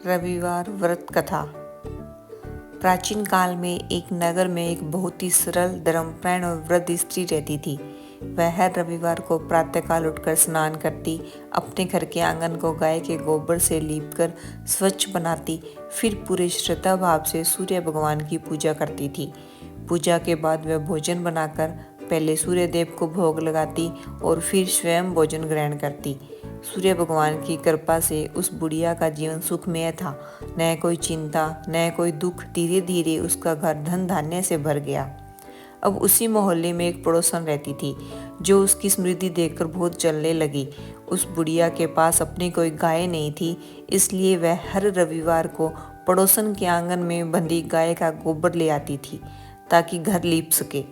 रविवार व्रत कथा। प्राचीन काल में एक नगर में एक बहुत ही सरल, धर्मपरायण और वृद्ध स्त्री रहती थी। वह हर रविवार को प्रातःकाल उठकर स्नान करती, अपने घर के आंगन को गाय के गोबर से लीपकर स्वच्छ बनाती, फिर पूरे श्रद्धा भाव से सूर्य भगवान की पूजा करती थी। पूजा के बाद वह भोजन बनाकर पहले सूर्य देव को भोग लगाती और फिर स्वयं भोजन ग्रहण करती। सूर्य भगवान की कृपा से उस बुढ़िया का जीवन सुखमय था। न कोई चिंता, न कोई दुख। धीरे धीरे उसका घर धन धान्य से भर गया। अब उसी मोहल्ले में एक पड़ोसन रहती थी जो उसकी समृद्धि देखकर बहुत जलने लगी। उस बुढ़िया के पास अपनी कोई गाय नहीं थी, इसलिए वह हर रविवार को पड़ोसन के आंगन में बंधी गाय का गोबर ले आती थी ताकि घर लीप सके।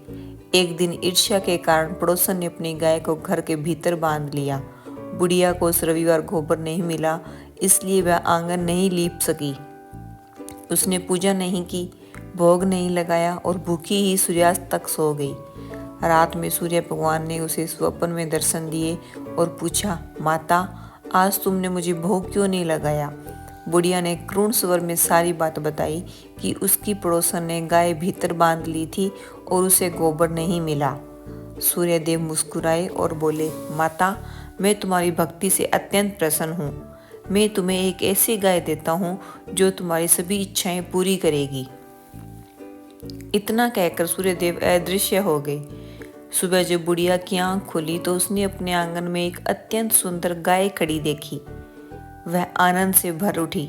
एक दिन ईर्ष्या के कारण पड़ोसन ने अपनी गाय को घर के भीतर बांध लिया। बुढ़िया को उस रविवार गोबर नहीं मिला, इसलिए वह आंगन नहीं लीप सकी। उसने पूजा नहीं की, भोग नहीं लगाया और भूखी ही सूर्यास्त तक सो गई। रात में सूर्य भगवान ने उसे स्वप्न में दर्शन दिए और पूछा, माता, आज तुमने मुझे भोग क्यों नहीं लगाया? बुढ़िया ने क्रूर स्वर में सारी बात बताई कि उसकी पड़ोसन ने गाय भीतर बांध ली थी और उसे गोबर नहीं मिला। सूर्यदेव मुस्कुराए और बोले, माता, मैं तुम्हारी भक्ति से अत्यंत प्रसन्न हूँ। मैं तुम्हें एक ऐसी गाय देता हूँ जो तुम्हारी सभी इच्छाएं पूरी करेगी। इतना कहकर सूर्यदेव अदृश्य हो गए। सुबह जब बुढ़िया की आंख खुली तो उसने अपने आंगन में एक अत्यंत सुंदर गाय खड़ी देखी। वह आनंद से भर उठी,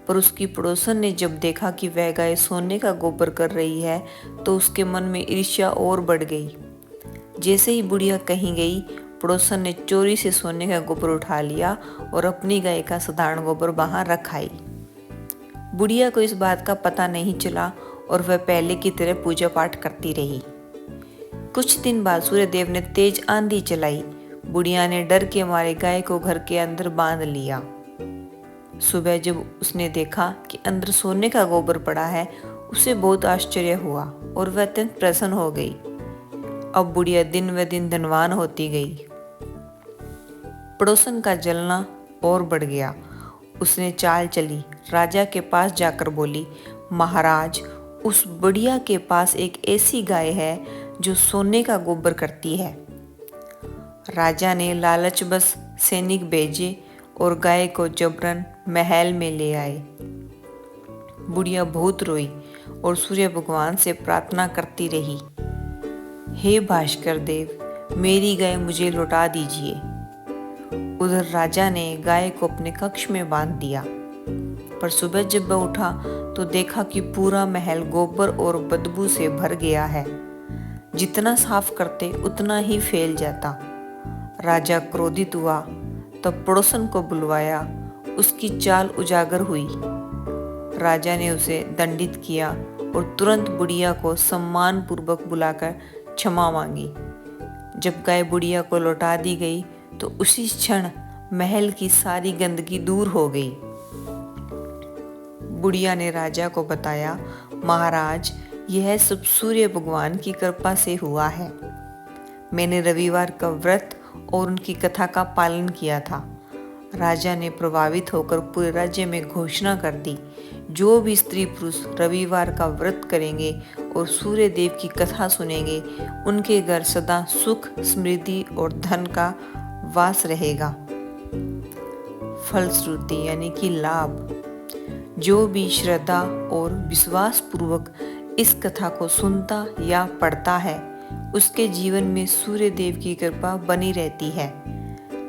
पर उसकी पड़ोसन ने जब देखा कि वह गाय सोने का गोबर कर रही है तो उसके मन में ईर्ष्या और बढ़ गई। जैसे ही बुढ़िया कहीं गई, पड़ोसन ने चोरी से सोने का गोबर उठा लिया और अपनी गाय का साधारण गोबर वहां रख आई। बुढ़िया को इस बात का पता नहीं चला और वह पहले की तरह पूजा पाठ करती रही। कुछ दिन बाद सूर्यदेव ने तेज आंधी चलाई। बुढ़िया ने डर के मारे गाय को घर के अंदर बांध लिया। सुबह जब उसने देखा कि अंदर सोने का गोबर पड़ा है, उसे बहुत आश्चर्य हुआ और वह अत्यंत प्रसन्न हो गई। अब बुढ़िया दिन व दिन धनवान होती गई। पड़ोसन का जलना और बढ़ गया। उसने चाल चली, राजा के पास जाकर बोली, महाराज, उस बुढ़िया के पास एक ऐसी गाय है जो सोने का गोबर करती है। राजा ने लालचवश सैनिक भेजे और गाय को जबरन महल में ले आए। बुढ़िया बहुत रोई और सूर्य भगवान से प्रार्थना करती रही, हे भास्कर देव, मेरी गाय मुझे लौटा दीजिए। उधर राजा ने गाय को अपने कक्ष में बांध दिया, पर सुबह जब वह उठा तो देखा कि पूरा महल गोबर और बदबू से भर गया है। जितना साफ करते उतना ही फैल जाता। राजा क्रोधित हुआ, तब पड़ोसन को बुलवाया। उसकी चाल उजागर हुई। राजा ने उसे दंडित किया और तुरंत बुढ़िया को सम्मान पूर्वक बुलाकर क्षमा मांगी। जब गाय बुढ़िया को लौटा दी गई तो उसी क्षण महल की सारी गंदगी दूर हो गई। बुढ़िया ने राजा को बताया, महाराज, यह सब सूर्य भगवान की कृपा से हुआ है। मैंने रविवार का व्रत और उनकी कथा का पालन किया था। राजा ने प्रभावित होकर पूरे राज्य में घोषणा कर दी, जो भी स्त्री पुरुष रविवार का व्रत करेंगे और सूर्य देव की कथा सुनेंगे, उनके घर सदा सुख, समृद्धि और धन का वास रहेगा। फलश्रुति यानी कि लाभ। जो भी श्रद्धा और विश्वास पूर्वक इस कथा को सुनता या पढ़ता है, उसके जीवन में सूर्य देव की कृपा बनी रहती है।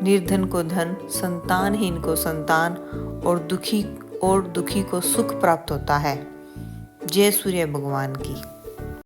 निर्धन को धन, संतानहीन को संतान और दुखी को सुख प्राप्त होता है। जय सूर्य भगवान की।